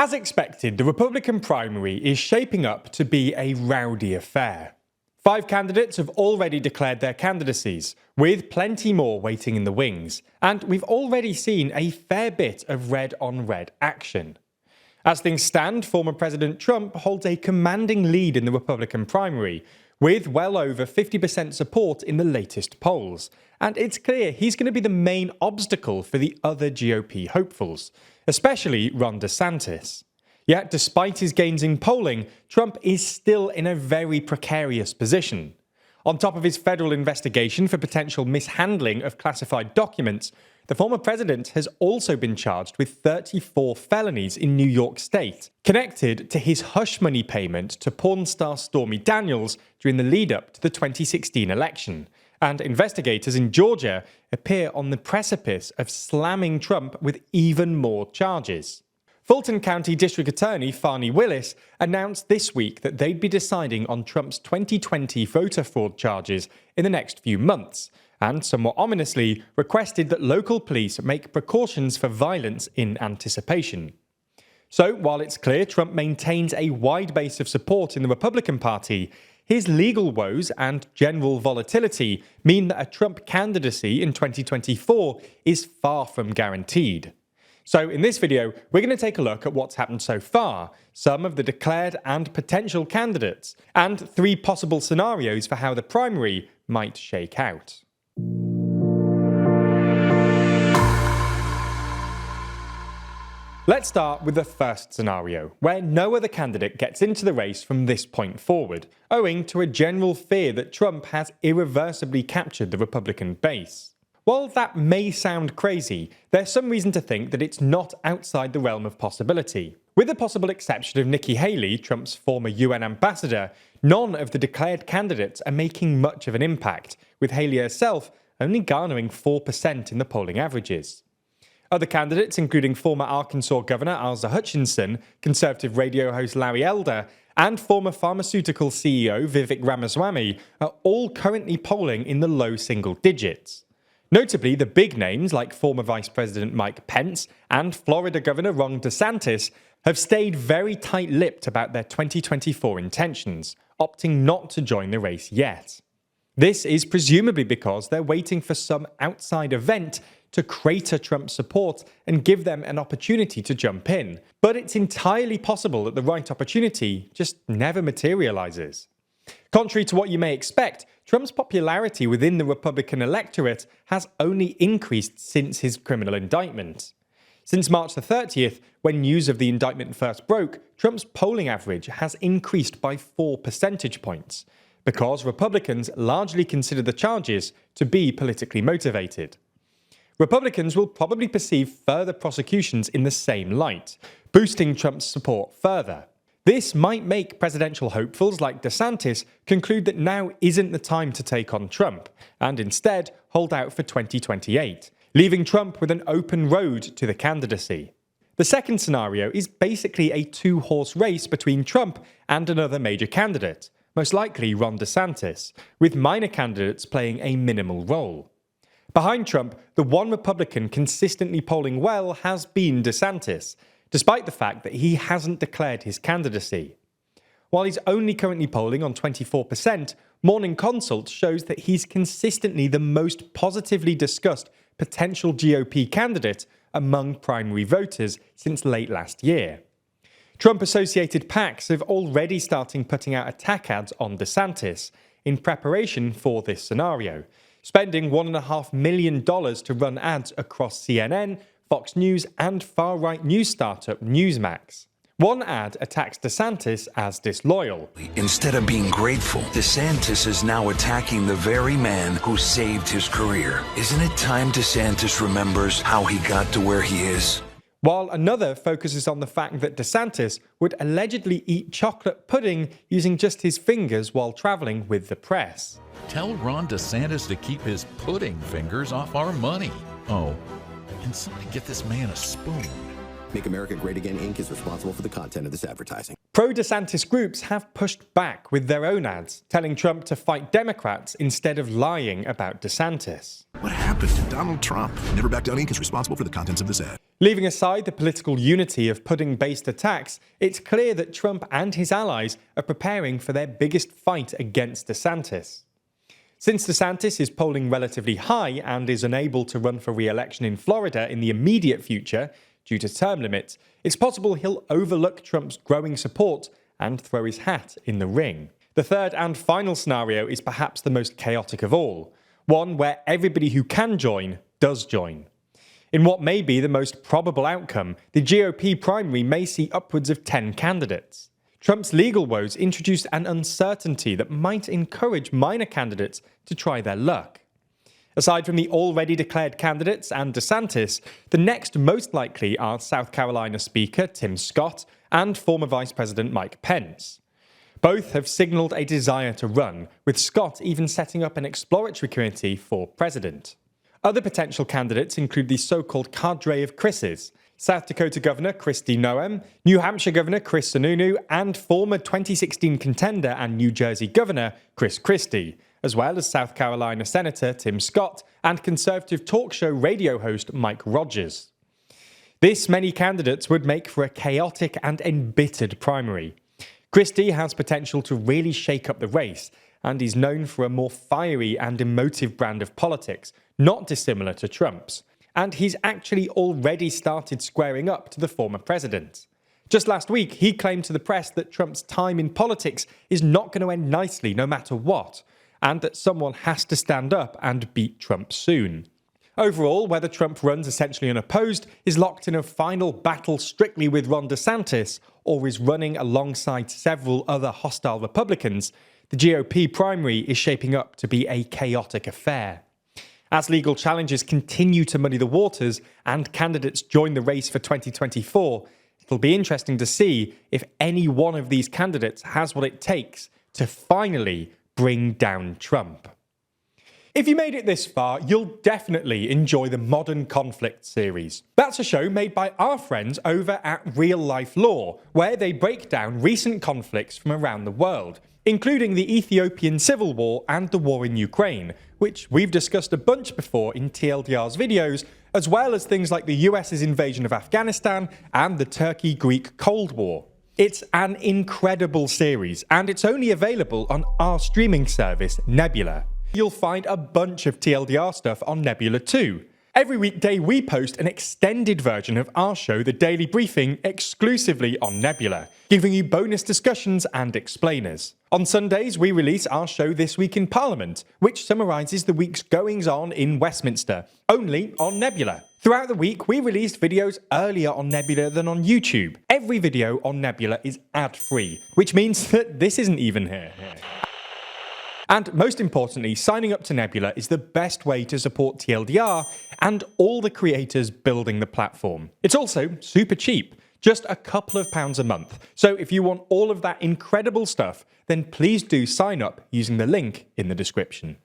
As expected, the Republican primary is shaping up to be a rowdy affair. 5 candidates have already declared their candidacies, with plenty more waiting in the wings, and we've already seen a fair bit of red-on-red action. As things stand, former President Trump holds a commanding lead in the Republican primary, with well over 50% support in the latest polls, and it's clear he's going to be the main obstacle for the other GOP hopefuls, especially Ron DeSantis. Yet, despite his gains in polling, Trump is still in a very precarious position. On top of his federal investigation for potential mishandling of classified documents, the former president has also been charged with 34 felonies in New York State, connected to his hush money payment to porn star Stormy Daniels during the lead-up to the 2016 election. And investigators in Georgia appear on the precipice of slamming Trump with even more charges. Fulton County District Attorney Fani Willis announced this week that they'd be deciding on Trump's 2020 voter fraud charges in the next few months, and somewhat ominously requested that local police make precautions for violence in anticipation. So, while it's clear Trump maintains a wide base of support in the Republican Party, his legal woes and general volatility mean that a Trump candidacy in 2024 is far from guaranteed. So in this video, we're going to take a look at what's happened so far, some of the declared and potential candidates, and 3 possible scenarios for how the primary might shake out. Let's start with the first scenario, where no other candidate gets into the race from this point forward, owing to a general fear that Trump has irreversibly captured the Republican base. While that may sound crazy, there's some reason to think that it's not outside the realm of possibility. With the possible exception of Nikki Haley, Trump's former UN ambassador, none of the declared candidates are making much of an impact, with Haley herself only garnering 4% in the polling averages. Other candidates, including former Arkansas Governor Asa Hutchinson, conservative radio host Larry Elder, and former pharmaceutical CEO Vivek Ramaswamy, are all currently polling in the low single digits. Notably, the big names like former Vice President Mike Pence and Florida Governor Ron DeSantis have stayed very tight-lipped about their 2024 intentions, opting not to join the race yet. This is presumably because they're waiting for some outside event to crater Trump's support and give them an opportunity to jump in. But it's entirely possible that the right opportunity just never materializes. Contrary to what you may expect, Trump's popularity within the Republican electorate has only increased since his criminal indictment. Since March the 30th, when news of the indictment first broke, Trump's polling average has increased by 4 percentage points, because Republicans largely consider the charges to be politically motivated. Republicans will probably perceive further prosecutions in the same light, boosting Trump's support further. This might make presidential hopefuls like DeSantis conclude that now isn't the time to take on Trump, and instead hold out for 2028, leaving Trump with an open road to the candidacy. The second scenario is basically a 2-horse race between Trump and another major candidate, most likely Ron DeSantis, with minor candidates playing a minimal role. Behind Trump, the one Republican consistently polling well has been DeSantis, despite the fact that he hasn't declared his candidacy. While he's only currently polling on 24%, Morning Consult shows that he's consistently the most positively discussed potential GOP candidate among primary voters since late last year. Trump-associated PACs have already started putting out attack ads on DeSantis in preparation for this scenario, spending $1.5 million to run ads across CNN, Fox News, and far-right news startup Newsmax. One ad attacks DeSantis as disloyal. Instead of being grateful, DeSantis is now attacking the very man who saved his career. Isn't it time DeSantis remembers how he got to where he is? While another focuses on the fact that DeSantis would allegedly eat chocolate pudding using just his fingers while traveling with the press. Tell Ron DeSantis to keep his pudding fingers off our money. Oh, can somebody get this man a spoon? Make America Great Again Inc. is responsible for the content of this advertising. Pro-DeSantis groups have pushed back with their own ads, telling Trump to fight Democrats instead of lying about DeSantis. What happened to Donald Trump? Never Back Down Inc. is responsible for the contents of this ad. Leaving aside the political unity of pudding-based attacks, it's clear that Trump and his allies are preparing for their biggest fight against DeSantis. Since DeSantis is polling relatively high and is unable to run for re-election in Florida in the immediate future due to term limits, it's possible he'll overlook Trump's growing support and throw his hat in the ring. The third and final scenario is perhaps the most chaotic of all, one where everybody who can join does join. In what may be the most probable outcome, the GOP primary may see upwards of 10 candidates. Trump's legal woes introduced an uncertainty that might encourage minor candidates to try their luck. Aside from the already declared candidates and DeSantis, the next most likely are South Carolina Speaker Tim Scott and former Vice President Mike Pence. Both have signalled a desire to run, with Scott even setting up an exploratory committee for president. Other potential candidates include the so-called cadre of Chris's, South Dakota Governor Kristi Noem, New Hampshire Governor Chris Sununu, and former 2016 contender and New Jersey Governor Chris Christie, as well as South Carolina Senator Tim Scott and conservative talk show radio host Mike Rogers. This many candidates would make for a chaotic and embittered primary. Christie has potential to really shake up the race, and he's known for a more fiery and emotive brand of politics, not dissimilar to Trump's. And he's actually already started squaring up to the former president. Just last week, he claimed to the press that Trump's time in politics is not going to end nicely no matter what, and that someone has to stand up and beat Trump soon. Overall, whether Trump runs essentially unopposed, is locked in a final battle strictly with Ron DeSantis, or is running alongside several other hostile Republicans, the GOP primary is shaping up to be a chaotic affair. As legal challenges continue to muddy the waters and candidates join the race for 2024, it'll be interesting to see if any one of these candidates has what it takes to finally bring down Trump. If you made it this far, you'll definitely enjoy the Modern Conflict series. That's a show made by our friends over at Real Life Law, where they break down recent conflicts from around the world, including the Ethiopian civil war and the war in Ukraine, which we've discussed a bunch before in TLDR's videos, as well as things like the US's invasion of Afghanistan and the Turkey-Greek Cold War. It's an incredible series, and it's only available on our streaming service, Nebula. You'll find a bunch of TLDR stuff on Nebula too. Every weekday we post an extended version of our show, The Daily Briefing, exclusively on Nebula, giving you bonus discussions and explainers. On Sundays, we release our show This Week in Parliament, which summarises the week's goings-on in Westminster, only on Nebula. Throughout the week, we released videos earlier on Nebula than on YouTube. Every video on Nebula is ad-free, which means that this isn't even here. And most importantly, signing up to Nebula is the best way to support TLDR and all the creators building the platform. It's also super cheap, just a couple of pounds a month. So if you want all of that incredible stuff, then please do sign up using the link in the description.